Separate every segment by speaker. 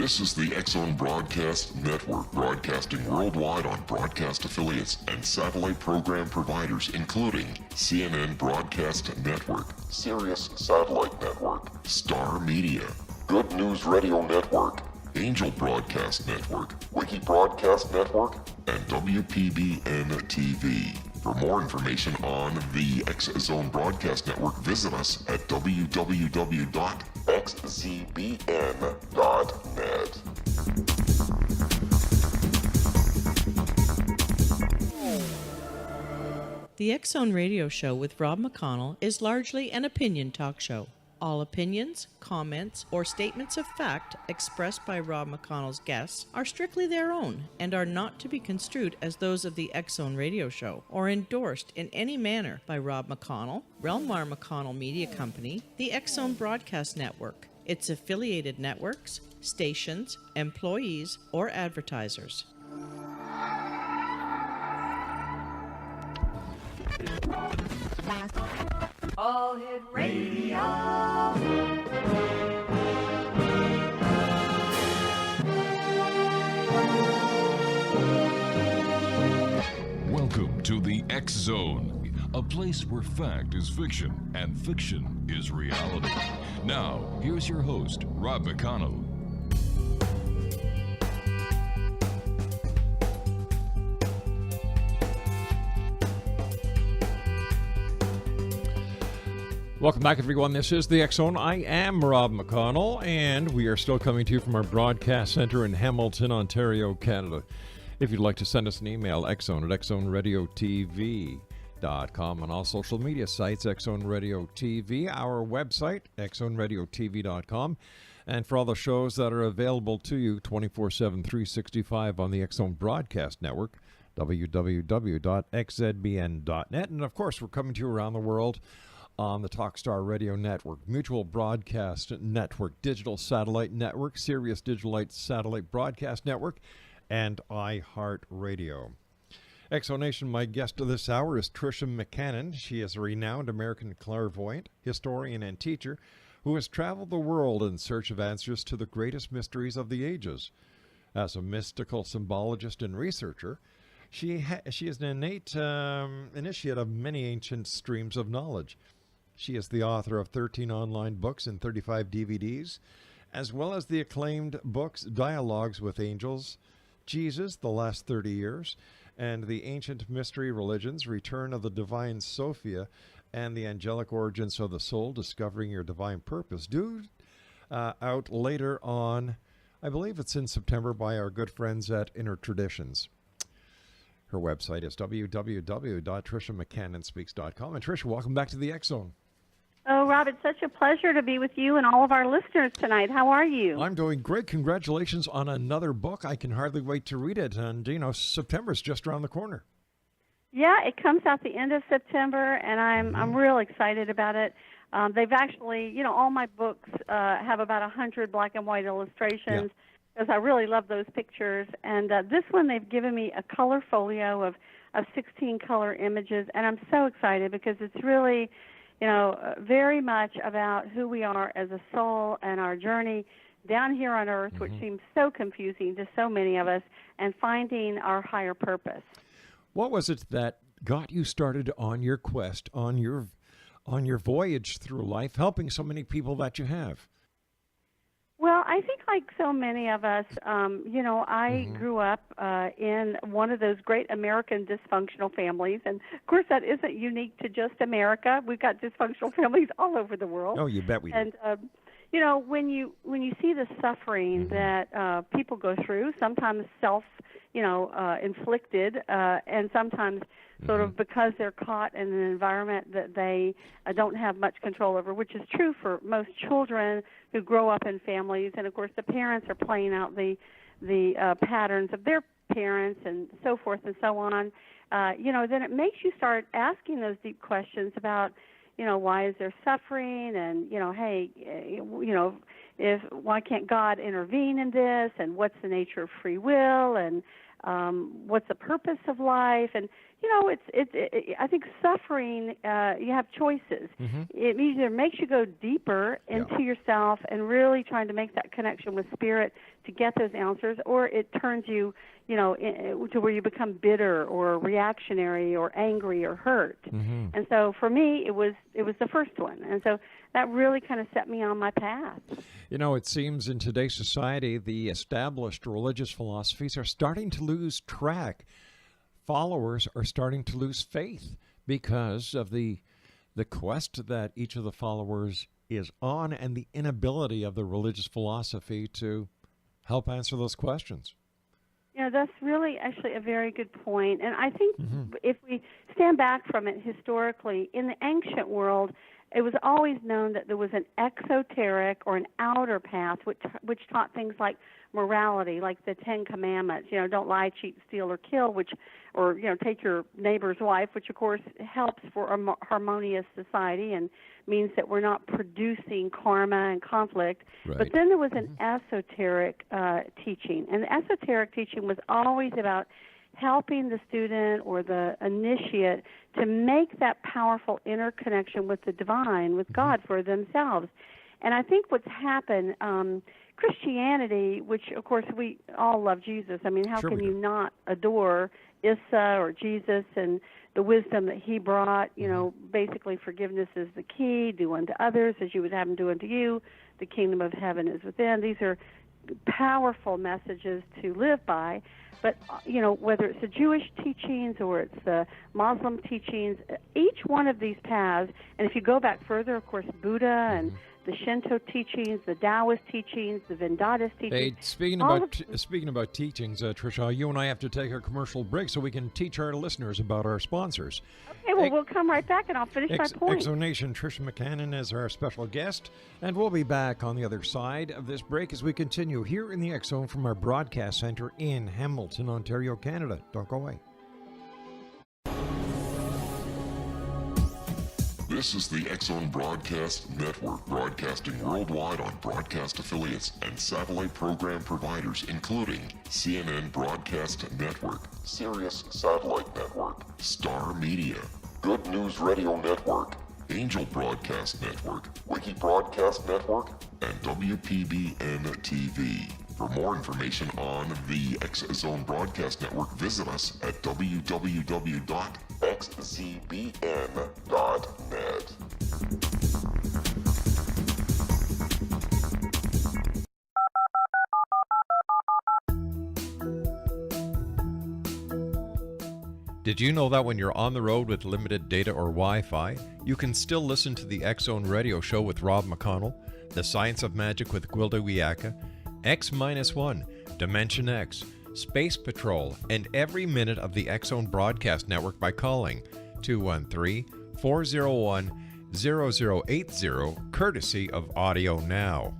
Speaker 1: This is the X-Zone Broadcast Network, broadcasting worldwide on broadcast affiliates and satellite program providers, including CNN Broadcast Network, Sirius Satellite Network, Star Media, Good News Radio Network, Angel Broadcast Network, Wiki Broadcast Network, and WPBN TV. For more information on the X-Zone Broadcast Network, visit us at www.xzbn.net.
Speaker 2: The X-Zone Radio Show with Rob McConnell is largely an opinion talk show. All opinions, comments, or statements of fact expressed by Rob McConnell's guests are strictly their own and are not to be construed as those of the X-Zone Radio Show or endorsed in any manner by Rob McConnell, rel-mar McConnell Media Company, the X-Zone Broadcast Network, its affiliated networks, stations, employees, or advertisers.
Speaker 3: All Hit Radio.
Speaker 4: Welcome to the X-Zone, a place where fact is fiction and fiction is reality. Now, here's your host, Rob McConnell.
Speaker 5: Welcome back, everyone. This is the X-Zone. I am Rob McConnell, and we are still coming to you from our broadcast center in Hamilton, Ontario, Canada. If you'd like to send us an email, xzone at xzoneradiotv.com, on all social media sites, X-Zone Radio TV, our website, xzoneradiotv.com, and for all the shows that are available to you 24/7, 365 on the X-Zone Broadcast Network, www.xzbn.net. And, of course, we're coming to you around the world on the Talkstar Radio Network, Mutual Broadcast Network, Digital Satellite Network, Sirius Digital Satellite Broadcast Network, and iHeartRadio. Exonation, my guest of this hour is Tricia McCannon. She is a renowned American clairvoyant, historian, and teacher who has traveled the world in search of answers to the greatest mysteries of the ages. As a mystical symbologist and researcher, she is an innate initiate of many ancient streams of knowledge. She is the author of 13 online books and 35 DVDs, as well as the acclaimed books Dialogues with Angels, Jesus, The Last 30 Years, and the Ancient Mystery Religions, Return of the Divine Sophia, and the Angelic Origins of the Soul, Discovering Your Divine Purpose, due out later on, I believe it's in September, by our good friends at Inner Traditions. Her website is www.triciamccannonspeaks.com. And Tricia, welcome back to the X-Zone.
Speaker 6: Oh, Rob, it's such a pleasure to be with you and all of our listeners tonight. How are you?
Speaker 5: I'm doing great. Congratulations on another book. I can hardly wait to read it. And, September's just around the corner.
Speaker 6: Yeah, it comes out the end of September, and I'm real excited about it. They've actually, all my books have about 100 black and white illustrations, because I really love those pictures. And this one, they've given me a color folio of 16 color images, and I'm so excited because it's really, very much about who we are as a soul and our journey down here on Earth, which seems so confusing to so many of us, and finding our higher purpose.
Speaker 5: What was it that got you started on your quest, on your voyage through life, helping so many people that you have?
Speaker 6: Well, I think like so many of us, I grew up in one of those great American dysfunctional families. And, of course, that isn't unique to just America. We've got dysfunctional families all over the world.
Speaker 5: Oh, you bet we do.
Speaker 6: And, when you see the suffering that people go through, sometimes inflicted, and sometimes sort of because they're caught in an environment that they don't have much control over, which is true for most children who grow up in families. And, of course, the parents are playing out the patterns of their parents and so forth and so on. Then it makes you start asking those deep questions about, why is there suffering? And, why can't God intervene in this? And what's the nature of free will? And what's the purpose of life? And, I think suffering, you have choices. It either makes you go deeper into yourself and really trying to make that connection with spirit to get those answers, or it turns you, to where you become bitter or reactionary or angry or hurt. And so for me, it was the first one. And so that really kind of set me on my path.
Speaker 5: It seems in today's society, the established religious philosophies are starting to lose track. Followers are starting to lose faith because of the quest that each of the followers is on and the inability of the religious philosophy to help answer those questions.
Speaker 6: Yeah, that's really actually a very good point. And I think if we stand back from it historically, in the ancient world, it was always known that there was an exoteric or an outer path which taught things like morality, like the Ten Commandments, don't lie, cheat, steal, or kill, or take your neighbor's wife, which of course helps for a harmonious society and means that we're not producing karma and conflict.
Speaker 5: Right.
Speaker 6: But then there was an esoteric teaching, and the esoteric teaching was always about helping the student or the initiate to make that powerful interconnection with the divine, with God for themselves. And I think what's happened, Christianity, which of course we all love Jesus. I mean, how can you not adore Issa or Jesus and the wisdom that he brought? Basically forgiveness is the key. Do unto others as you would have them do unto you. The kingdom of heaven is within. These are powerful messages to live by. But, whether it's the Jewish teachings or it's the Muslim teachings, each one of these paths, and if you go back further, of course, Buddha and the Shinto teachings, the Taoist teachings, the Vedantist teachings.
Speaker 5: Hey, speaking about teachings, Tricia, you and I have to take a commercial break so we can teach our listeners about our sponsors.
Speaker 6: Okay, well, we'll come right back and I'll finish my point.
Speaker 5: Exonation, Tricia McCannon is our special guest, and we'll be back on the other side of this break as we continue here in the X Zone from our broadcast center in Hamilton, Ontario, Canada. Don't go away.
Speaker 1: This is the X Zone Broadcast Network, broadcasting worldwide on broadcast affiliates and satellite program providers, including CNN Broadcast Network, Sirius Satellite Network, Star Media, Good News Radio Network, Angel Broadcast Network, Wiki Broadcast Network, and WPBN TV. For more information on the X Zone Broadcast Network, visit us at www.xzbn.net.
Speaker 5: Did you know that when you're on the road with limited data or Wi-Fi, you can still listen to the X Zone Radio Show with Rob McConnell, The Science of Magic with Gwilda Wiyaka, X-1, Dimension X, Space Patrol, and every minute of the X Zone Broadcast Network by calling 213-401-0080, courtesy of Audio Now.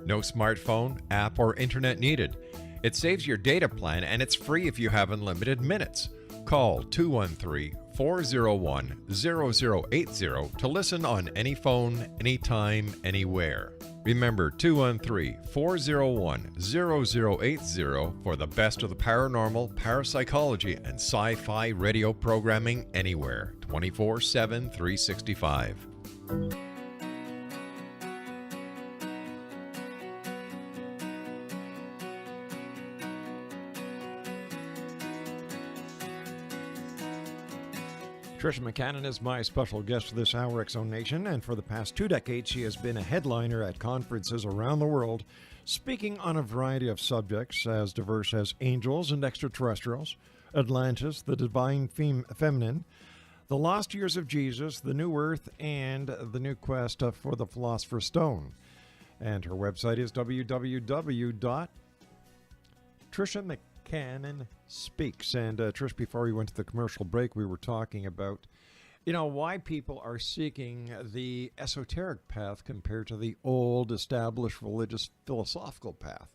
Speaker 5: No smartphone, app, or internet needed. It saves your data plan and it's free if you have unlimited minutes. Call 213-401-0080 to listen on any phone, anytime, anywhere. Remember 213-401-0080 for the best of the paranormal, parapsychology, and sci-fi radio programming anywhere, 24/7, 365. Tricia McCannon is my special guest for this hour, X Zone Nation, and for the past 2 decades she has been a headliner at conferences around the world, speaking on a variety of subjects as diverse as angels and extraterrestrials, Atlantis, the divine feminine, the lost years of Jesus, the new earth, and the new quest for the Philosopher's Stone. And her website is www.TriciaMcCannon Speaks. And Trish, before we went to the commercial break, we were talking about, why people are seeking the esoteric path compared to the old, established religious philosophical path.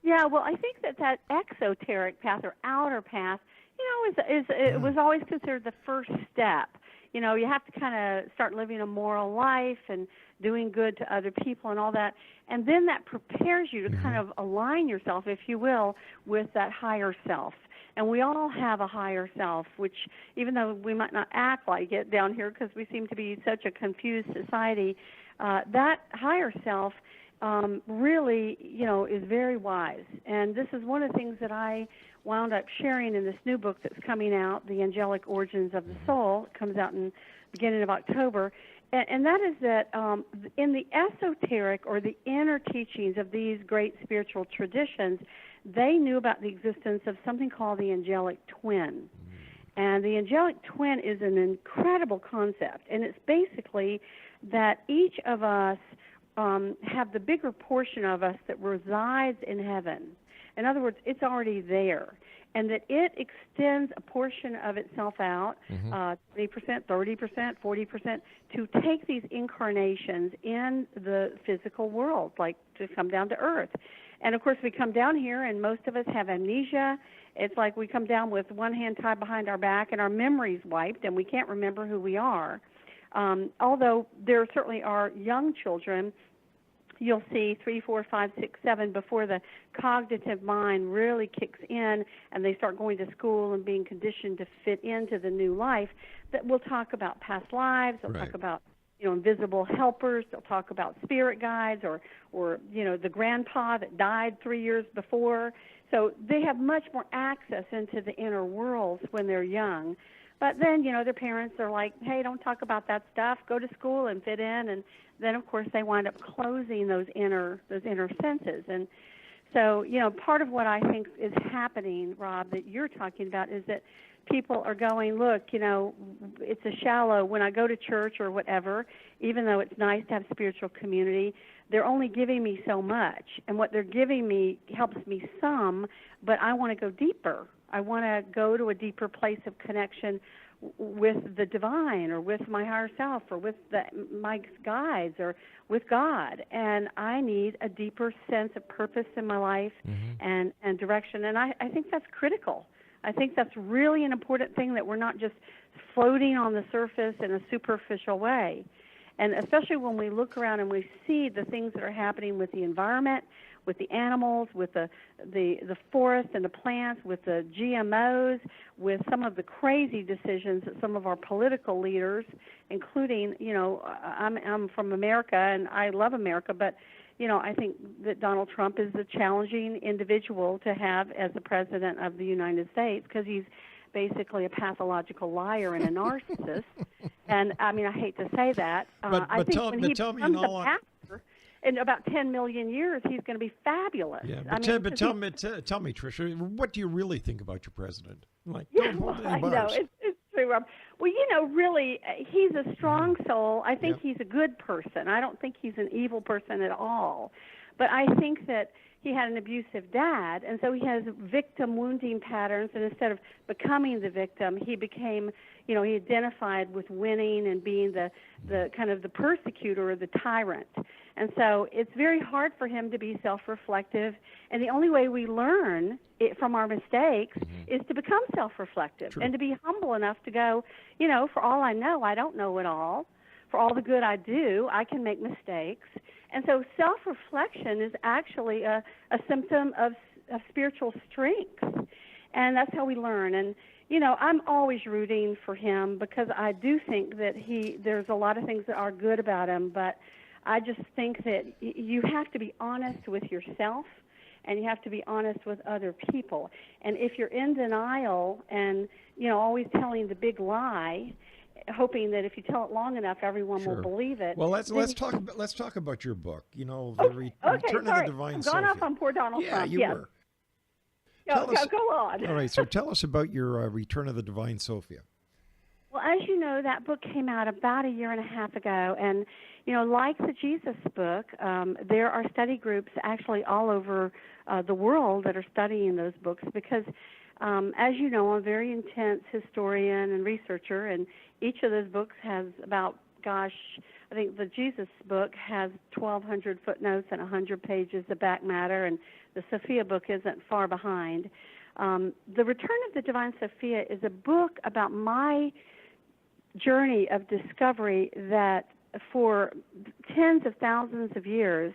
Speaker 6: Yeah, well, I think that exoteric path or outer path, it was always considered the first step. You have to kind of start living a moral life and doing good to other people and all that. And then that prepares you to kind of align yourself, if you will, with that higher self. And we all have a higher self, which even though we might not act like it down here because we seem to be such a confused society, that higher self really, is very wise. And this is one of the things that I wound up sharing in this new book that's coming out, The Angelic Origins of the Soul. It comes out in the beginning of October. And that is that in the esoteric or the inner teachings of these great spiritual traditions, they knew about the existence of something called the angelic twin. And the angelic twin is an incredible concept. And it's basically that each of us have the bigger portion of us that resides in heaven. In other words, it's already there. And that it extends a portion of itself out, 20%, 30%, 40%, to take these incarnations in the physical world, like to come down to earth. And, of course, we come down here, and most of us have amnesia. It's like we come down with one hand tied behind our back, and our memory's wiped, and we can't remember who we are. Although there certainly are young children, you'll see 3, 4, 5, 6, 7 before the cognitive mind really kicks in and they start going to school and being conditioned to fit into the new life, that we'll talk about past lives, they'll talk about invisible helpers, they'll talk about spirit guides or the grandpa that died 3 years before. So they have much more access into the inner worlds when they're young. But then, their parents are like, hey, don't talk about that stuff. Go to school and fit in. And then, of course, they wind up closing those inner senses. And so, part of what I think is happening, Rob, that you're talking about is that people are going, look, it's a shallow, when I go to church or whatever, even though it's nice to have spiritual community, they're only giving me so much. And what they're giving me helps me some, but I want to go deeper. I want to go to a deeper place of connection with the divine or with my higher self or with my guides or with God. And I need a deeper sense of purpose in my life and direction. And I think that's critical. I think that's really an important thing, that we're not just floating on the surface in a superficial way. And especially when we look around and we see the things that are happening with the environment, with the animals, with the forest and the plants, with the GMOs, with some of the crazy decisions that some of our political leaders, including, I'm from America and I love America, but, I think that Donald Trump is a challenging individual to have as the president of the United States, because he's basically a pathological liar and a narcissist. And, I hate to say that. I think when he becomes a pastor, in about 10 million years, he's going to be fabulous.
Speaker 5: Yeah, but tell me, Tricia, what do you really think about your president?
Speaker 6: Don't hold any bars. I know, it's true, Rob. Well, really, he's a strong soul. I think he's a good person. I don't think he's an evil person at all. But I think that he had an abusive dad, and so he has victim wounding patterns, and instead of becoming the victim, he became, he identified with winning and being the kind of the persecutor or the tyrant. And so it's very hard for him to be self-reflective, and the only way we learn from our mistakes is to become self-reflective and to be humble enough to go, for all I know, I don't know it all. For all the good I do, I can make mistakes. And so self-reflection is actually a symptom of spiritual strength, and that's how we learn. And, I'm always rooting for him, because I do think that there's a lot of things that are good about him, but I just think that you have to be honest with yourself, and you have to be honest with other people. And if you're in denial and, always telling the big lie, hoping that if you tell it long enough, everyone will believe it.
Speaker 5: Well, let's talk about your book. Return of the Divine Sophia.
Speaker 6: Gone off on poor Donald Trump.
Speaker 5: Yeah, you were.
Speaker 6: Go on.
Speaker 5: All right, so tell us about your Return of the Divine Sophia.
Speaker 6: Well, as you know, that book came out about 1.5 years ago, and like the Jesus book, there are study groups actually all over the world that are studying those books, because as you know, I'm a very intense historian and researcher, and each of those books has about, I think the Jesus book has 1,200 footnotes and 100 pages of back matter, and the Sophia book isn't far behind. The Return of the Divine Sophia is a book about my journey of discovery that for tens of thousands of years,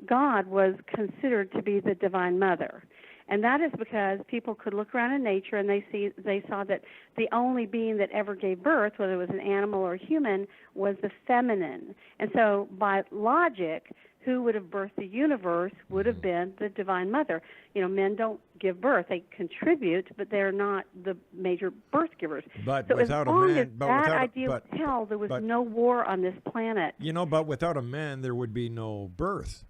Speaker 6: God was considered to be the Divine Mother. And that is because people could look around in nature and they saw that the only being that ever gave birth, whether it was an animal or a human, was the feminine. And so by logic, who would have birthed the universe would have been the Divine Mother. Men don't give birth. They contribute, but they're not the major birth givers.
Speaker 5: But
Speaker 6: so
Speaker 5: without
Speaker 6: as long
Speaker 5: a man,
Speaker 6: as
Speaker 5: but
Speaker 6: that
Speaker 5: without
Speaker 6: idea was held, there was no war on this planet.
Speaker 5: But without a man, there would be no birth.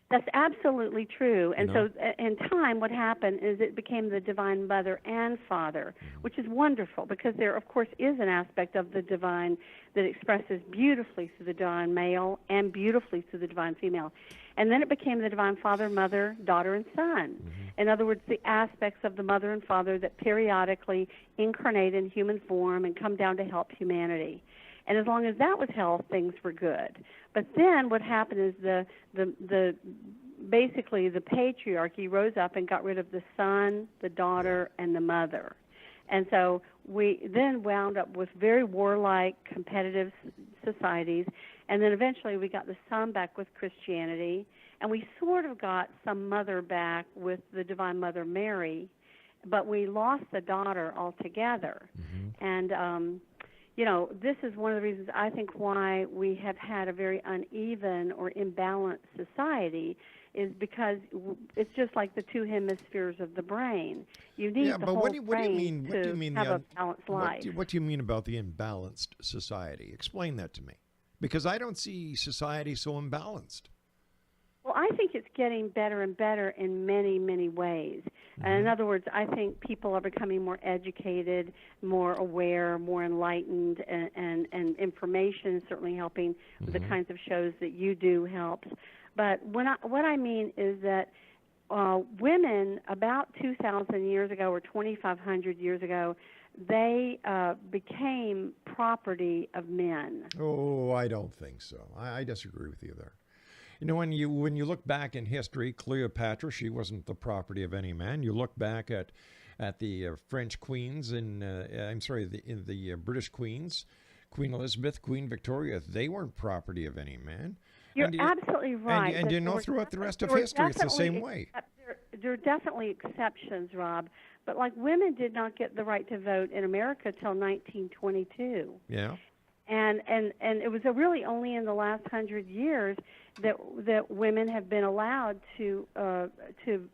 Speaker 6: That's absolutely true. And so in time, what happened is it became the Divine Mother and Father, which is wonderful because there, of course, is an aspect of the divine that expresses beautifully through the divine male and beautifully through the divine female. And then it became the Divine Father, Mother, Daughter, and Son. In other words, the aspects of the Mother and Father that periodically incarnate in human form and come down to help humanity. And as long as that was held, things were good. But then what happened is basically the patriarchy rose up and got rid of the son, the daughter, and the mother. And so we then wound up with very warlike, competitive societies. And then eventually we got the son back with Christianity. And we sort of got some mother back with the Divine Mother Mary. But we lost the daughter altogether. And this is one of the reasons I think why we have had a very uneven or imbalanced society is because it's just like the two hemispheres of the brain. You need the whole brain to have a balanced life.
Speaker 5: What do you mean about the imbalanced society? Explain that to me. Because I don't see society so imbalanced.
Speaker 6: Well, I think it's getting better and better in many, many ways. In other words, I think people are becoming more educated, more aware, more enlightened, and information is certainly helping with the kinds of shows that you do helps. But what I mean is that women about 2,000 years ago or 2,500 years ago, they became property of men.
Speaker 5: Oh, I don't think so. I disagree with you there. When you look back in history, Cleopatra, she wasn't the property of any man. You look back at the French queens the British queens, Queen Elizabeth, Queen Victoria, they weren't property of any man.
Speaker 6: You're absolutely right.
Speaker 5: And throughout the rest of history, it's the same way.
Speaker 6: There are definitely exceptions, Rob, but like women did not get the right to vote in America till 1922.
Speaker 5: Yeah.
Speaker 6: And it was really only in the last 100 years that women have been allowed to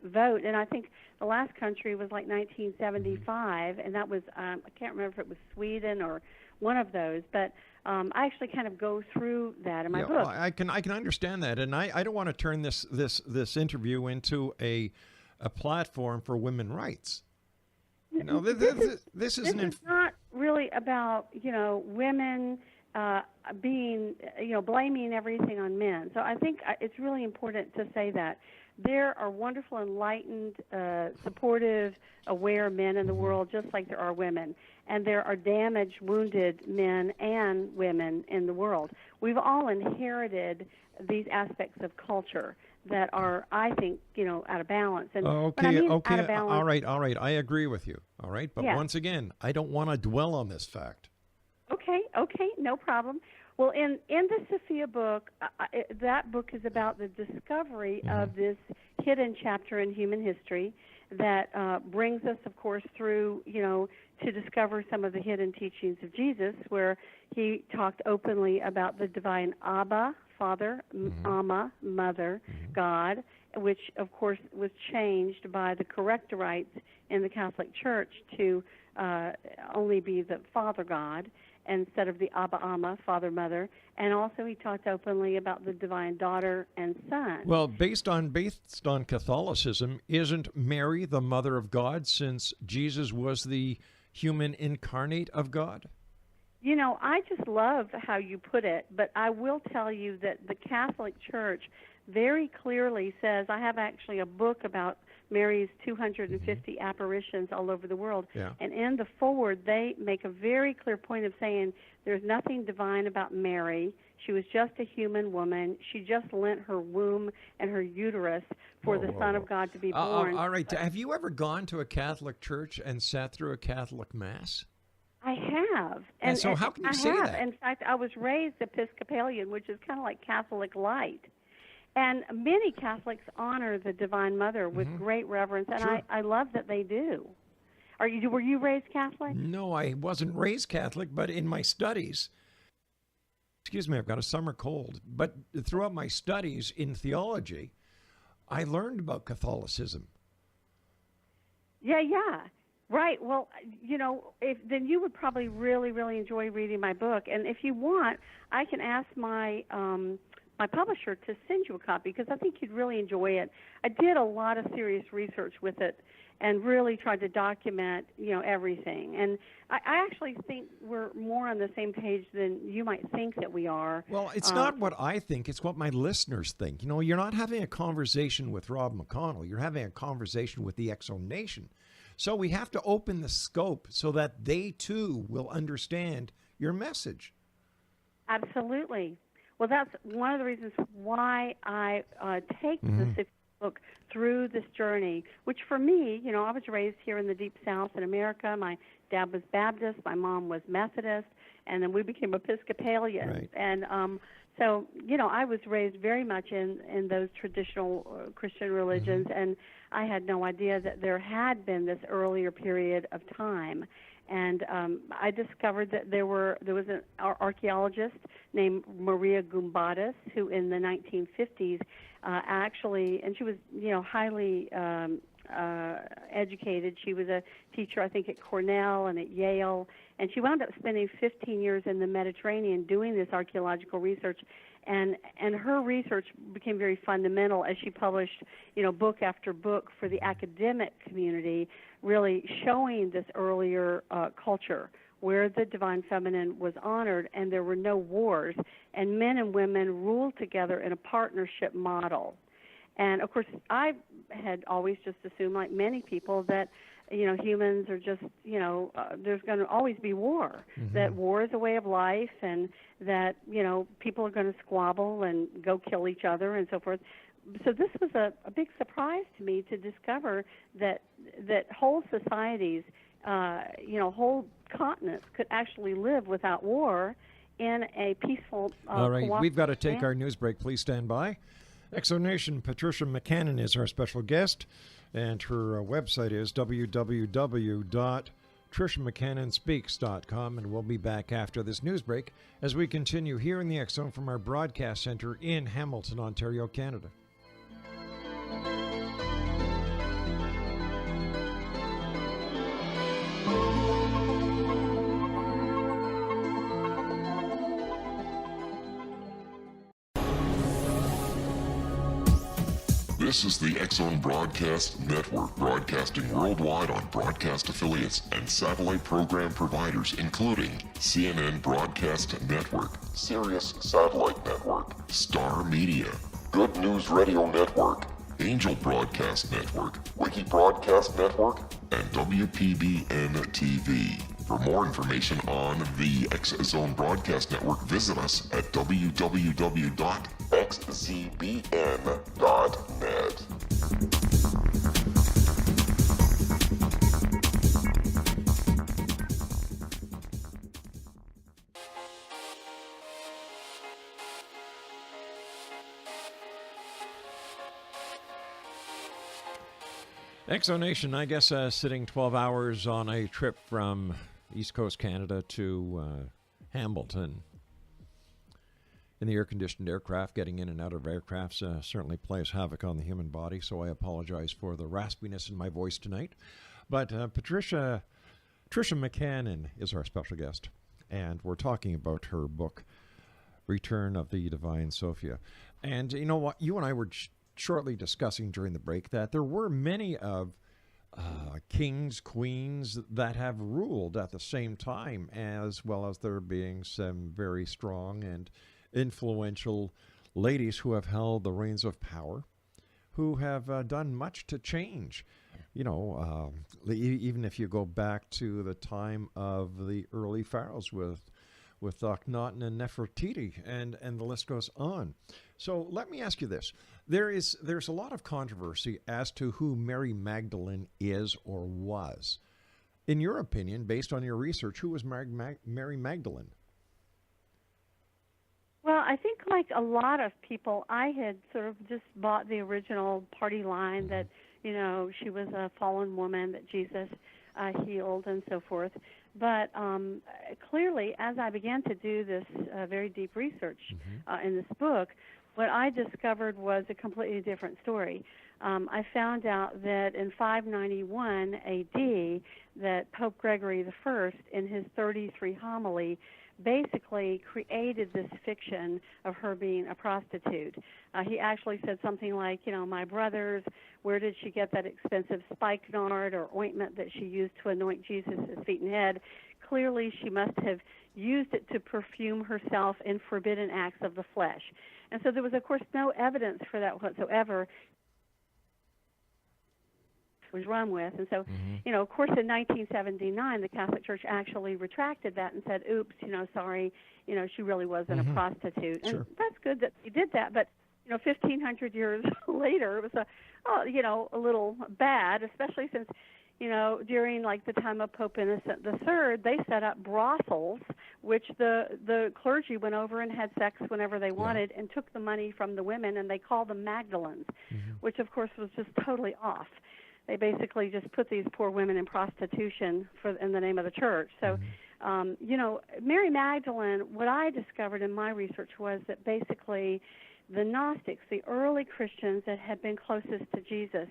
Speaker 6: vote. And I think the last country was like 1975, and that was I can't remember if it was Sweden or one of those. But I actually kind of go through that in my book.
Speaker 5: Well, I can understand that, and I don't want to turn this interview into a platform for women rights. This is
Speaker 6: not really about women being blaming everything on men. So I think it's really important to say that there are wonderful, enlightened, supportive, aware men in the world, just like there are women, and there are damaged, wounded men and women in the world. We've all inherited these aspects of culture that are, I think, out of balance. And out of balance,
Speaker 5: all right. I agree with you. All right, but once again, I don't want to dwell on this fact.
Speaker 6: Okay, no problem. Well, in the Sophia book, that book is about the discovery of this hidden chapter in human history that brings us, of course, through, to discover some of the hidden teachings of Jesus, where he talked openly about the divine Abba, Father, Amma, Mother, God, which, of course, was changed by the correctorites in the Catholic Church to only be the Father God instead of the Abba, Amma, Father, Mother. And also he talked openly about the divine Daughter and Son.
Speaker 5: Well, based on Catholicism, isn't Mary the Mother of God since Jesus was the human incarnate of God?
Speaker 6: I just love how you put it, but I will tell you that the Catholic Church very clearly says, I have actually a book about Mary's 250 apparitions all over the world, and in the foreword they make a very clear point of saying there's nothing divine about Mary. She was just a human woman. She just lent her womb and her uterus for the Son of God to be born.
Speaker 5: All right. Have you ever gone to a Catholic church and sat through a Catholic Mass?
Speaker 6: I have.
Speaker 5: And so how can you say that?
Speaker 6: In fact, I was raised Episcopalian, which is kind of like Catholic light. And many Catholics honor the Divine Mother with great reverence, and
Speaker 5: Sure.
Speaker 6: I love that they do. Were you raised Catholic?
Speaker 5: No, I wasn't raised Catholic, but in my studies, excuse me, I've got a summer cold, but throughout my studies in theology, I learned about Catholicism.
Speaker 6: Yeah, yeah. Right. Well, then you would probably really, really enjoy reading my book. And if you want, I can ask my my publisher to send you a copy because I think you'd really enjoy it. I did a lot of serious research with it and really tried to document, everything. And I actually think we're more on the same page than you might think that we are.
Speaker 5: Well, it's not what I think, it's what my listeners think. You're not having a conversation with Rob McConnell, you're having a conversation with the X Zone Nation. So we have to open the scope so that they too will understand your message.
Speaker 6: Absolutely. Well, that's one of the reasons why I take the book through this journey, which for me, I was raised here in the Deep South in America. My dad was Baptist, my mom was Methodist, and then we became Episcopalian.
Speaker 5: Right.
Speaker 6: And so, I was raised very much in those traditional Christian religions, and I had no idea that there had been this earlier period of time. And I discovered that there was an archaeologist named Maria Gumbatis who in the 1950s actually, and she was, highly educated. She was a teacher, I think, at Cornell and at Yale, and she wound up spending 15 years in the Mediterranean doing this archaeological research. And her research became very fundamental as she published, book after book for the academic community, really showing this earlier culture where the divine feminine was honored and there were no wars, and men and women ruled together in a partnership model. And, of course, I had always just assumed, like many people, that, humans are just, there's going to always be war, that war is a way of life, and that, people are going to squabble and go kill each other and so forth. So this was a big surprise to me to discover that whole societies, whole continents could actually live without war in a peaceful
Speaker 5: All right, we've got to take our news break. Please stand by. X Zone Nation, Tricia McCannon is our special guest, and her website is www.triciamccannonspeaks.com, and we'll be back after this news break as we continue here in the X Zone from our broadcast center in Hamilton, Ontario, Canada.
Speaker 1: This is the X Zone Broadcast Network, broadcasting worldwide on broadcast affiliates and satellite program providers, including CNN Broadcast Network, Sirius Satellite Network, Star Media, Good News Radio Network, Angel Broadcast Network, Wiki Broadcast Network, and WPBN TV. For more information on the X Zone Broadcast Network, visit us at www.xzbn.net.
Speaker 5: X Zone Nation, I guess sitting 12 hours on a trip from East Coast Canada to Hamilton in the air-conditioned aircraft, getting in and out of aircrafts certainly plays havoc on the human body, so I apologize for the raspiness in my voice tonight. But Tricia McCannon is our special guest, and we're talking about her book, Return of the Divine Sophia. And you know what? You and I were shortly discussing during the break that there were many of kings, queens that have ruled at the same time, as well as there being some very strong and influential ladies who have held the reins of power, who have done much to change. Even if you go back to the time of the early pharaohs with Akhenaten and Nefertiti, and the list goes on. So let me ask you this. There's a lot of controversy as to who Mary Magdalene is or was. In your opinion, based on your research, who was Mary Magdalene?
Speaker 6: Well, I think like a lot of people, I had sort of just bought the original party line that, you know, she was a fallen woman that Jesus healed and so forth. But clearly, as I began to do this very deep research in this book, what I discovered was a completely different story. I found out that in 591 A.D., that Pope Gregory I, in his 33 homily, basically created this fiction of her being a prostitute. He actually said something like, you know, my brothers, where did she get that expensive spikenard or ointment that she used to anoint Jesus' feet and head? Clearly, she must have used it to perfume herself in forbidden acts of the flesh. And so there was, of course, no evidence for that whatsoever. Was run with. And so, you know, of course, in 1979, the Catholic Church actually retracted that and said, oops, you know, sorry, you know, she really wasn't a prostitute. And that's good that they did that. But, you know, 1,500 years later, it was, you know, a little bad, especially since, you know, during, like, the time of Pope Innocent III, they set up brothels, which the clergy went over and had sex whenever they wanted and took the money from the women, and they called them Magdalens, which, of course, was just totally off. They basically just put these poor women in prostitution in the name of the church. So, you know, Mary Magdalene, what I discovered in my research was that basically the Gnostics, the early Christians that had been closest to Jesus,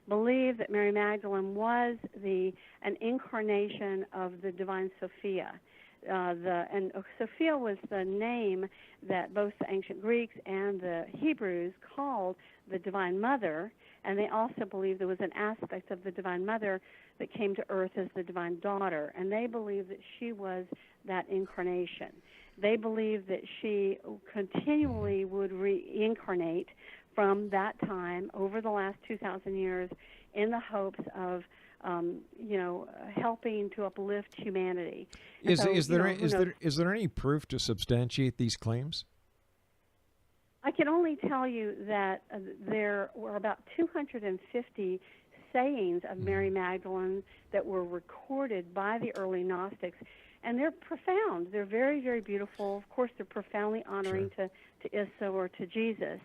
Speaker 6: believed that Mary Magdalene was an incarnation of the divine Sophia. And Sophia was the name that both the ancient Greeks and the Hebrews called the Divine Mother, and they also believed there was an aspect of the Divine Mother that came to earth as the Divine Daughter, and they believed that she was that incarnation. They believed that she continually would reincarnate from that time over the last 2,000 years in the hopes of you know, helping to uplift humanity.
Speaker 5: Is there any proof to substantiate these claims?
Speaker 6: I can only tell you that there were about 250 sayings of Mary Magdalene that were recorded by the early Gnostics, and they're profound. They're very, very beautiful. Of course, they're profoundly honoring to Issa or to Jesus,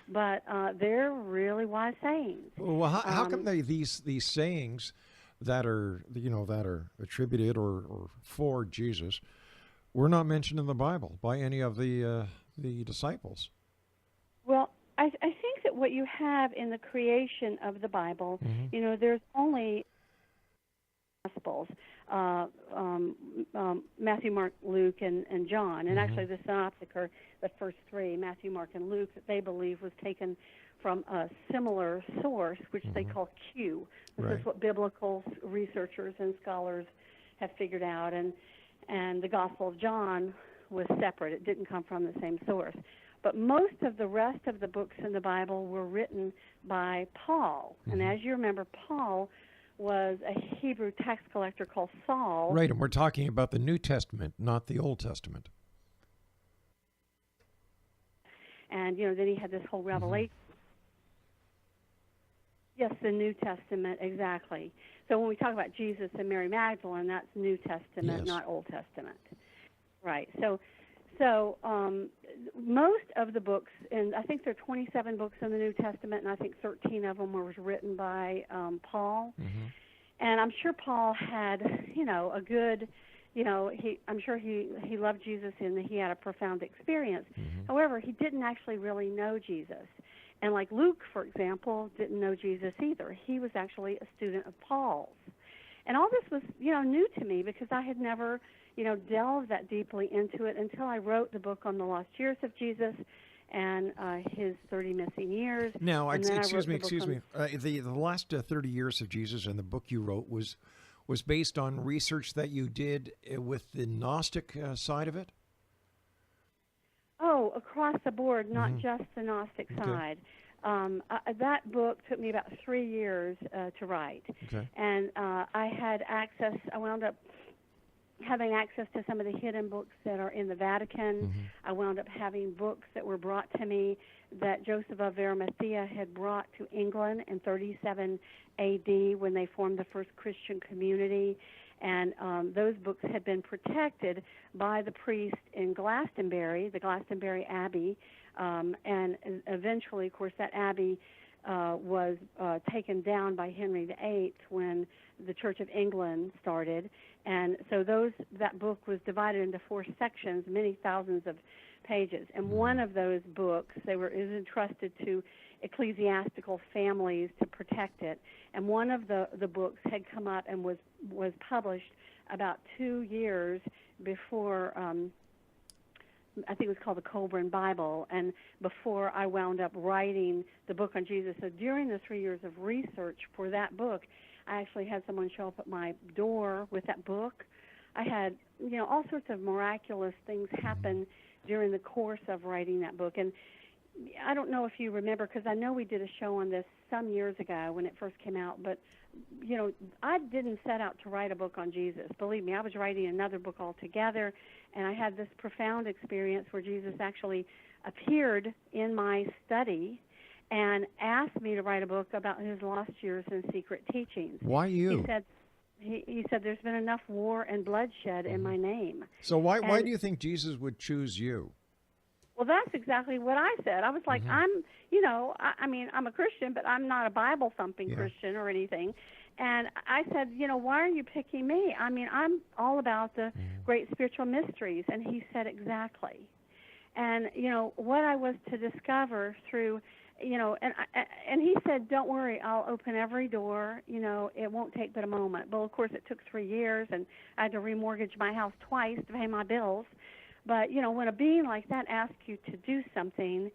Speaker 6: but they're really wise sayings.
Speaker 5: Well, how come these sayings that are, you know, that are attributed or for Jesus were not mentioned in the Bible by any of the disciples?
Speaker 6: Well, I think that what you have in the creation of the Bible, you know, there's only Gospels, Matthew, Mark, Luke, and John. And actually the Synoptic are the first three, Matthew, Mark, and Luke, that they believe was taken from a similar source, which they call Q. This is what biblical researchers and scholars have figured out. And the Gospel of John was separate. It didn't come from the same source. But most of the rest of the books in the Bible were written by Paul. And as you remember, Paul was a Hebrew tax collector called Saul.
Speaker 5: Right, and we're talking about the New Testament, not the Old Testament.
Speaker 6: And, you know, then he had this whole revelation. Yes, the New Testament, exactly. So when we talk about Jesus and Mary Magdalene, that's New Testament, not Old Testament. Right. So most of the books, and I think there are 27 books in the New Testament, and I think 13 of them were written by Paul. And I'm sure Paul had, you know, a good, you know, I'm sure he loved Jesus and he had a profound experience. However, he didn't actually really know Jesus. And like Luke, for example, didn't know Jesus either. He was actually a student of Paul's. And all this was, you know, new to me because I had never, you know, delved that deeply into it until I wrote the book on the lost years of Jesus and his 30 missing years.
Speaker 5: Now, excuse me. The last 30 years of Jesus and the book you wrote was based on research that you did with the Gnostic side of it?
Speaker 6: Oh, across the board, not just the Gnostic side. That book took me about 3 years to write. And I had access, I wound up having access to some of the hidden books that are in the Vatican. I wound up having books that were brought to me that Joseph of Arimathea had brought to England in 37 A.D. when they formed the first Christian community. And those books had been protected by the priest in Glastonbury, the Glastonbury Abbey, and eventually, of course, that abbey was taken down by Henry VIII when the Church of England started. And so that book was divided into 4 sections, many thousands of pages. And one of those books, is entrusted to ecclesiastical families to protect it. And one of the books had come up and was published about 2 years before, I think it was called the Colburn Bible, and before I wound up writing the book on Jesus. So during the 3 years of research for that book, I actually had someone show up at my door with that book. I had, all sorts of miraculous things happen during the course of writing that book. And I don't know if you remember, because I know we did a show on this some years ago when it first came out, but, I didn't set out to write a book on Jesus. Believe me, I was writing another book altogether, and I had this profound experience where Jesus actually appeared in my study and asked me to write a book about his lost years and secret teachings.
Speaker 5: Why you?
Speaker 6: He said, there's been enough war and bloodshed in my name.
Speaker 5: So why do you think Jesus would choose you?
Speaker 6: Well, that's exactly what I said. I was like, I'm a Christian, but I'm not a Bible-thumping Christian or anything. And I said, why are you picking me? I mean, I'm all about the great spiritual mysteries. And he said, exactly. And, what I was to discover through, and he said, don't worry, I'll open every door. It won't take but a moment. Well, of course, it took 3 years, and I had to remortgage my house twice to pay my bills. But, when a being like that asks you to do something,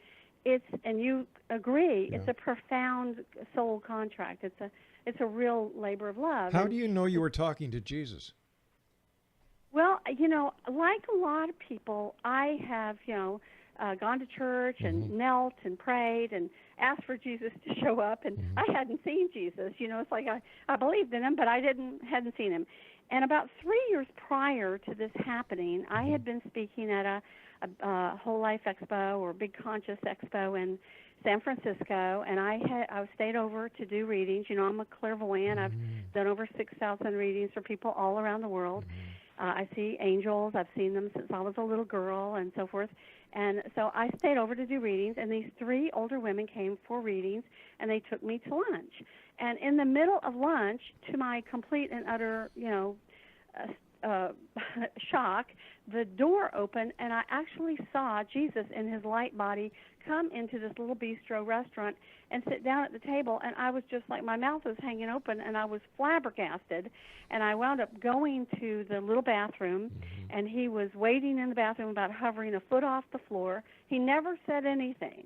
Speaker 6: and you agree, it's a profound soul contract. It's a real labor of love.
Speaker 5: How do you know you were talking to Jesus?
Speaker 6: Well, like a lot of people, I have, gone to church and knelt and prayed and asked for Jesus to show up, and I hadn't seen Jesus. It's like I believed in him, but I hadn't seen him. And about 3 years prior to this happening, I had been speaking at a Whole Life Expo or Big Conscious Expo in San Francisco, and I stayed over to do readings. I'm a clairvoyant. I've done over 6,000 readings for people all around the world. I see angels. I've seen them since I was a little girl and so forth. And so I stayed over to do readings, and these 3 older women came for readings, and they took me to lunch. And in the middle of lunch, to my complete and utter, shock, the door opened, and I actually saw Jesus in his light body come into this little bistro restaurant and sit down at the table, and I was just like, my mouth was hanging open, and I was flabbergasted. And I wound up going to the little bathroom, and he was waiting in the bathroom, about hovering a foot off the floor. He never said anything.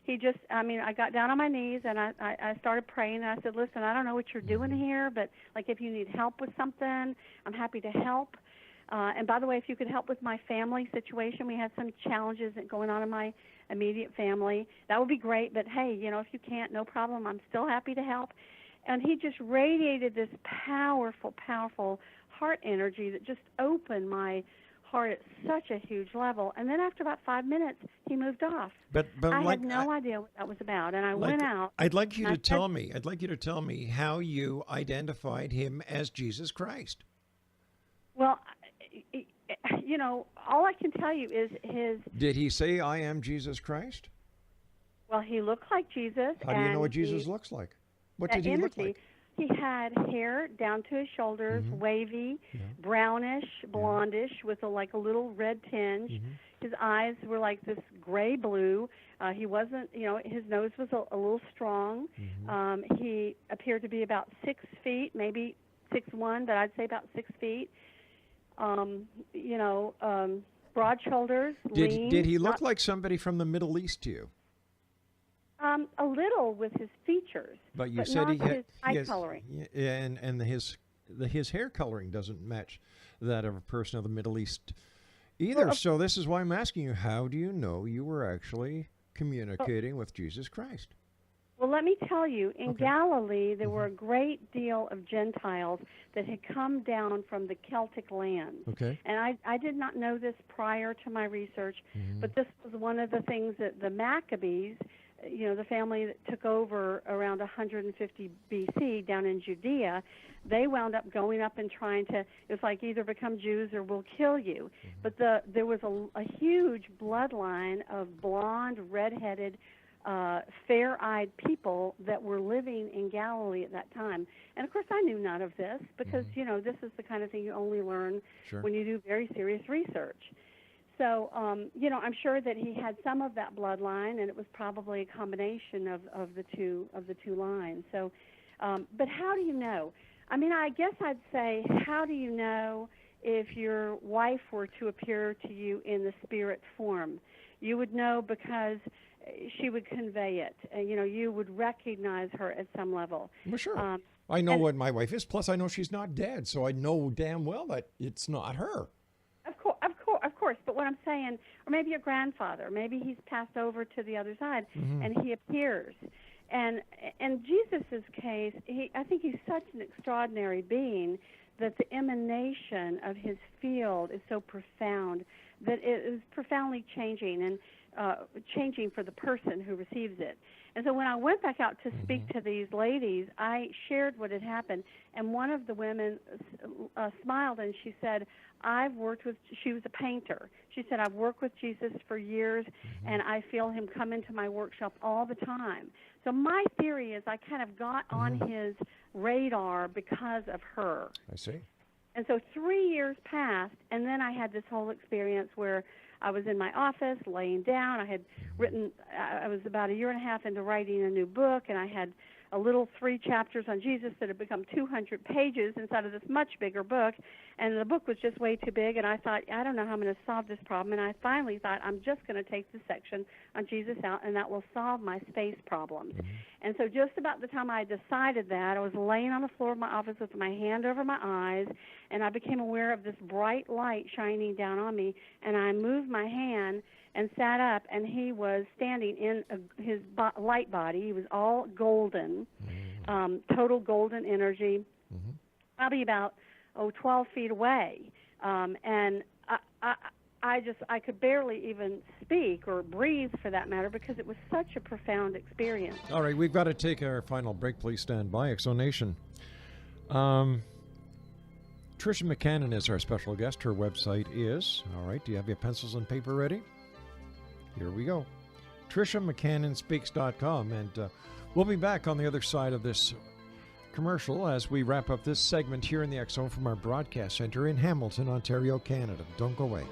Speaker 6: He just, I got down on my knees, and I started praying, and I said, listen, I don't know what you're doing here, but, like, if you need help with something, I'm happy to help. And by the way, if you could help with my family situation, we had some challenges going on in my immediate family, that would be great. But, hey, if you can't, no problem. I'm still happy to help. And he just radiated this powerful, powerful heart energy that just opened my heart at such a huge level. And then after about 5 minutes, he moved off.
Speaker 5: But
Speaker 6: I had no idea what that was about. And I went out.
Speaker 5: I'd like you to tell me how you identified him as Jesus Christ.
Speaker 6: Well, all I can tell you is his...
Speaker 5: Did he say, I am Jesus Christ?
Speaker 6: Well, he looked like Jesus.
Speaker 5: How do you know what Jesus looks like? What did he look like?
Speaker 6: He had hair down to his shoulders, wavy, brownish, blondish, with a little red tinge. His eyes were like this gray blue. He wasn't, his nose was a little strong. He appeared to be about 6 feet, maybe 6'1", but I'd say about 6 feet. Broad shoulders, lean.
Speaker 5: Did he look like somebody from the Middle East to you?
Speaker 6: A little with his features,
Speaker 5: but
Speaker 6: said not his eye coloring.
Speaker 5: And his hair coloring doesn't match that of a person of the Middle East either. Well, so this is why I'm asking you, how do you know you were actually communicating with Jesus Christ?
Speaker 6: Well, let me tell you, in Galilee, there were a great deal of Gentiles that had come down from the Celtic lands.
Speaker 5: Okay.
Speaker 6: And I did not know this prior to my research, but this was one of the things that the Maccabees the family that took over around 150 BC down in Judea, they wound up going up and trying to, it was like either become Jews or we'll kill you. But there was a huge bloodline of blonde, red-headed, fair-eyed people that were living in Galilee at that time. And, of course, I knew none of this because, this is the kind of thing you only learn when you do very serious research. So, I'm sure that he had some of that bloodline, and it was probably a combination of the two lines. So, but how do you know? I mean, I guess I'd say, how do you know if your wife were to appear to you in the spirit form? You would know because she would convey it. You would recognize her at some level.
Speaker 5: Well, sure. I know what my wife is. Plus, I know she's not dead, so I know damn well that it's not her.
Speaker 6: Of course. But what I'm saying, or maybe your grandfather, maybe he's passed over to the other side, and he appears. And in Jesus' case, I think he's such an extraordinary being that the emanation of his field is so profound that it is profoundly changing and changing for the person who receives it. And so when I went back out to speak to these ladies, I shared what had happened, and one of the women smiled and she said, she was a painter. She said, I've worked with Jesus for years, and I feel him come into my workshop all the time. So my theory is I kind of got on his radar because of her.
Speaker 5: I see.
Speaker 6: And so 3 years passed, and then I had this whole experience where I was in my office laying down. I was about a year and a half into writing a new book, and I had a little 3 chapters on Jesus that had become 200 pages inside of this much bigger book, and the book was just way too big, and I thought, I don't know how I'm going to solve this problem, and I finally thought, I'm just going to take this section on Jesus out, and that will solve my space problems. And so just about the time I decided that, I was laying on the floor of my office with my hand over my eyes, and I became aware of this bright light shining down on me, and I moved my hand and sat up, and he was standing in his light body. He was all golden, total golden energy, probably about 12 feet away. And I could barely even speak or breathe, for that matter, because it was such a profound experience.
Speaker 5: All right, we've got to take our final break. Please stand by. Exonation. Tricia McCannon is our special guest. Her website is, all right, do you have your pencils and paper ready? Here we go. TriciaMcCannonSpeaks.com, and we'll be back on the other side of this commercial as we wrap up this segment here in the X Zone from our broadcast center in Hamilton, Ontario, Canada. Don't go away.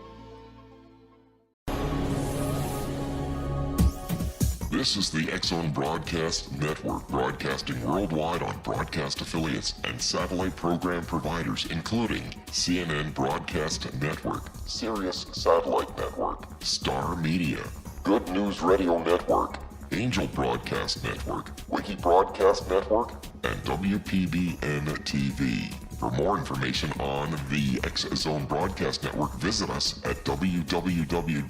Speaker 1: This is the X Zone Broadcast Network, broadcasting worldwide on broadcast affiliates and satellite program providers, including CNN Broadcast Network, Sirius Satellite Network, Star Media, Good News Radio Network, Angel Broadcast Network, Wiki Broadcast Network, and WPBN TV. For more information on the X Zone Broadcast Network, visit us at www.xzbn.net.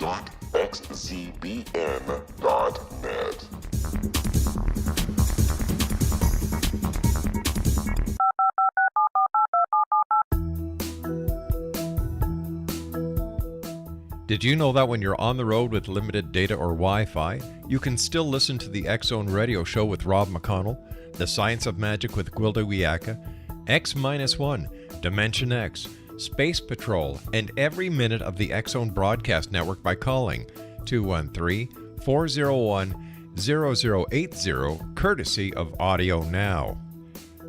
Speaker 5: Did you know that when you're on the road with limited data or Wi-Fi, you can still listen to the X Zone Radio Show with Rob McConnell, The Science of Magic with Gwilda Wiyaka, X-1, Dimension X, Space Patrol, and every minute of the X Zone Broadcast Network by calling 213-401-0080, courtesy of Audio Now.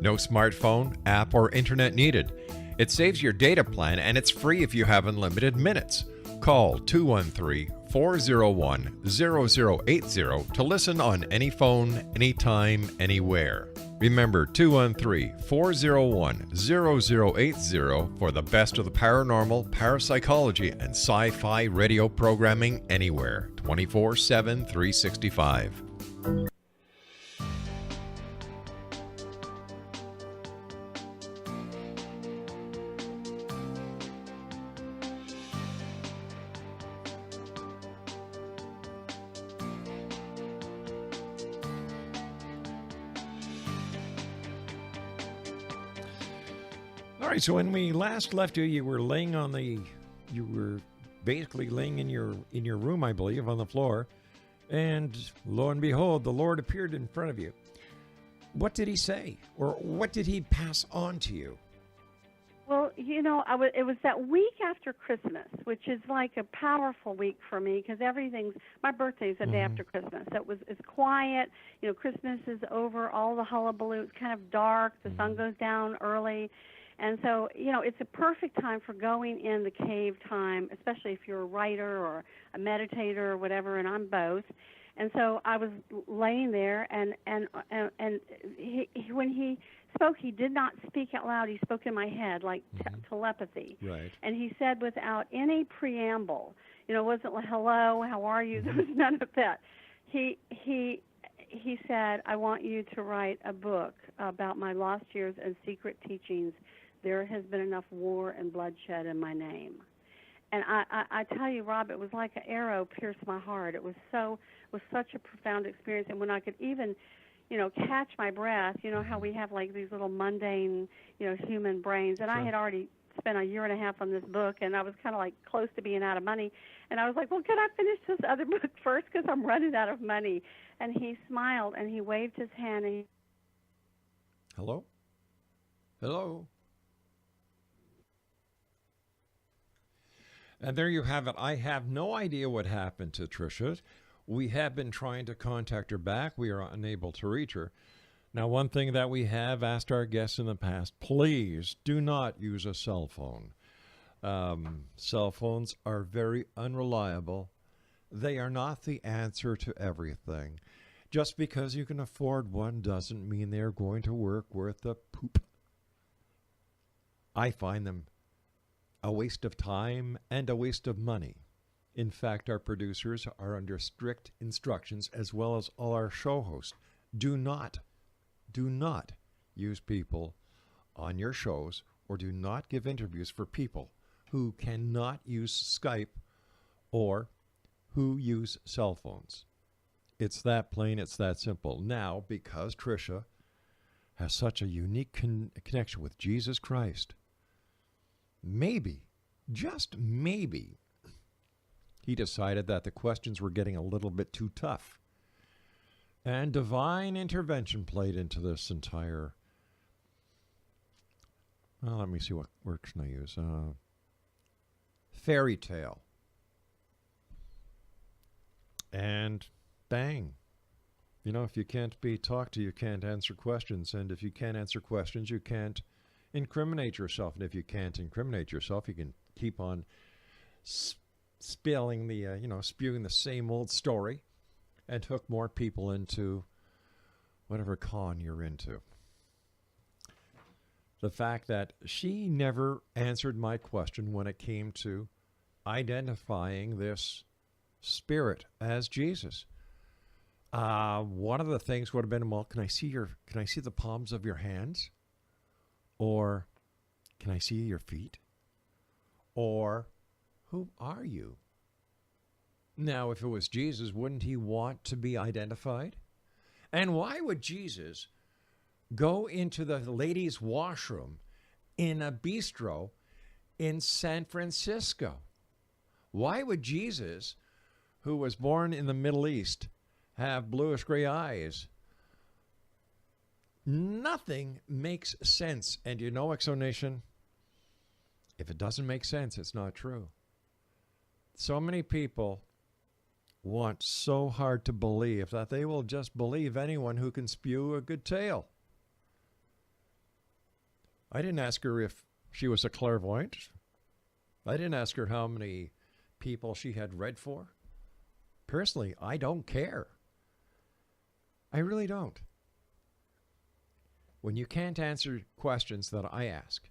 Speaker 5: No smartphone, app, or internet needed. It saves your data plan, and it's free if you have unlimited minutes. Call 213-401-0080 to listen on any phone, anytime, anywhere. Remember 213-401-0080 for the best of the paranormal, parapsychology, and sci-fi radio programming anywhere, 24/7, 365. All right, so when we last left you, you were basically laying in your room, I believe, on the floor, And lo and behold, the Lord appeared in front of you. What did he say? Or what did he pass on to you?
Speaker 6: Well, it was that week after Christmas, which is like a powerful week for me because my birthday's the day after Christmas. It's quiet. Christmas is over, all the hullabaloo. It's kind of dark. The sun goes down early. And so, it's a perfect time for going in the cave time, especially if you're a writer or a meditator or whatever, and I'm both. And so I was laying there, and when he spoke, he did not speak out loud. He spoke in my head, like telepathy.
Speaker 5: Right.
Speaker 6: And he said without any preamble, it wasn't like, hello, how are you? There was none of that. He said, I want you to write a book about my lost years and secret teachings. There has been enough war and bloodshed in my name. And I tell you, Rob, it was like an arrow pierced my heart. It was such a profound experience. And when I could even, catch my breath, how we have like these little mundane, human brains. And I had already spent a year and a half on this book, and I was kind of like close to being out of money. And I was like, well, could I finish this other book first because I'm running out of money? And he smiled, and he waved his hand. And
Speaker 5: Hello? Hello? And there you have it. I have no idea what happened to Tricia. We have been trying to contact her back. We are unable to reach her. Now, one thing that we have asked our guests in the past, please do not use a cell phone. Cell phones are very unreliable. They are not the answer to everything. Just because you can afford one doesn't mean they're going to work worth the poop. I find them a waste of time and a waste of money. In fact, our producers are under strict instructions, as well as all our show hosts. Do not use people on your shows, or do not give interviews for people who cannot use Skype or who use cell phones. It's that plain, it's that simple. Now, because Tricia has such a unique connection with Jesus Christ, maybe, just maybe, he decided that the questions were getting a little bit too tough. And divine intervention played into this entire... Well, let me see, what words can I use? Fairy tale. And bang. If you can't be talked to, you can't answer questions. And if you can't answer questions, you can't incriminate yourself. And if you can't incriminate yourself, you can keep on spewing the same old story and hook more people into whatever con you're into. The fact that she never answered my question when it came to identifying this spirit as Jesus. One of the things would have been, well, can I see the palms of your hands? Or can I see your feet? Or who are you? Now, if it was Jesus, wouldn't he want to be identified? And why would Jesus go into the ladies' washroom in a bistro in San Francisco? Why would Jesus, who was born in the Middle East, have bluish gray eyes? Nothing makes sense. And XO Nation, if it doesn't make sense, it's not true. So many people want so hard to believe that they will just believe anyone who can spew a good tale. I didn't ask her if she was a clairvoyant. I didn't ask her how many people she had read for. Personally, I don't care. I really don't. When you can't answer questions that I ask,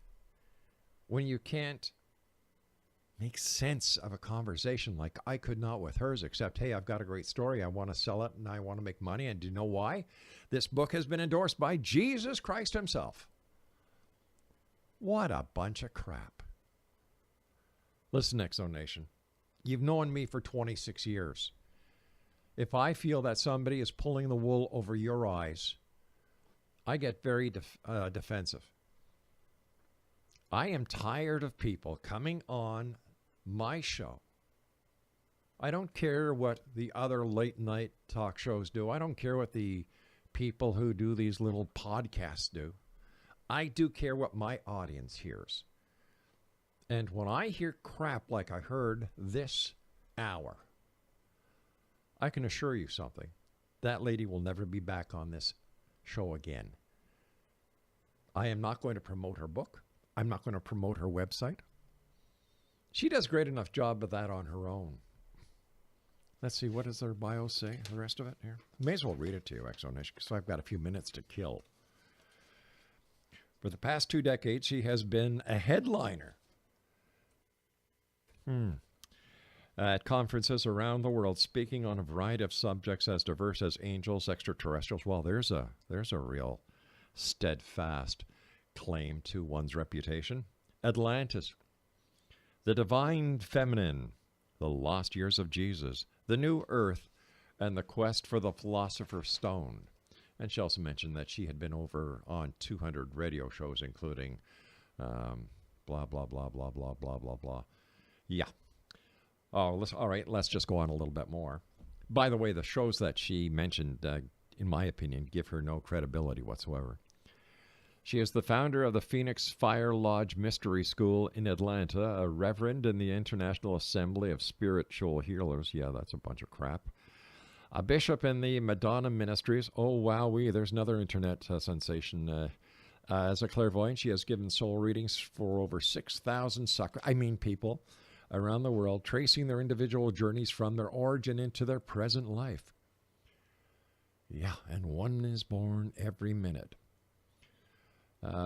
Speaker 5: when you can't make sense of a conversation like I could not with hers, except, hey, I've got a great story, I want to sell it, and I want to make money, and do you know why? This book has been endorsed by Jesus Christ himself. What a bunch of crap. Listen, XO Nation, you've known me for 26 years. If I feel that somebody is pulling the wool over your eyes, I get very defensive. I am tired of people coming on my show I don't care what the other late night talk shows do. I don't care what the people who do these little podcasts do. I do care what my audience hears. And when I hear crap like I heard this hour, I can assure you something. That lady will never be back on this show again. I am not going to promote her book. I'm not going to promote her website. She does a great enough job of that on her own. Let's see, what does their bio say? The rest of it here? May as well read it to you, Exonation, because I've got a few minutes to kill. For the past 2 decades, she has been a headliner at conferences around the world, speaking on a variety of subjects as diverse as angels, extraterrestrials. Well, there's a real steadfast claim to one's reputation. Atlantis, the divine feminine, the lost years of Jesus, the new earth, and the quest for the philosopher's stone. And she also mentioned that she had been over on 200 radio shows, including blah, blah, blah, blah, blah, blah, blah, blah. Yeah. All right, let's just go on a little bit more. By the way, the shows that she mentioned, in my opinion, give her no credibility whatsoever. She is the founder of the Phoenix Fire Lodge Mystery School in Atlanta, a reverend in the International Assembly of Spiritual Healers. Yeah, that's a bunch of crap. A bishop in the Madonna Ministries. Oh, wowee, there's another internet sensation. As a clairvoyant, she has given soul readings for over 6,000 people around the world, tracing their individual journeys from their origin into their present life. Yeah, and one is born every minute.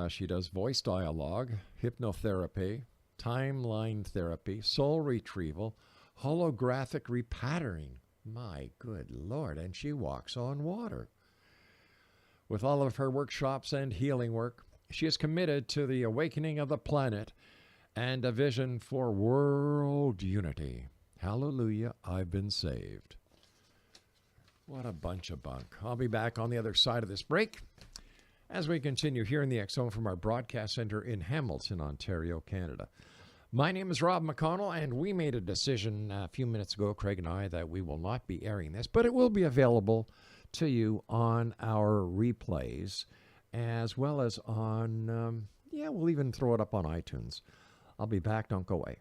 Speaker 5: She does voice dialogue, hypnotherapy, timeline therapy, soul retrieval, holographic repatterning. My good Lord, and she walks on water. With all of her workshops and healing work, she is committed to the awakening of the planet and a vision for world unity. Hallelujah, I've been saved. What a bunch of bunk. I'll be back on the other side of this break as we continue here in the X Zone from our broadcast center in Hamilton, Ontario, Canada. My name is Rob McConnell, and we made a decision a few minutes ago, Craig and I, that we will not be airing this, but it will be available to you on our replays, as well as on, we'll even throw it up on iTunes. I'll be back. Don't go away.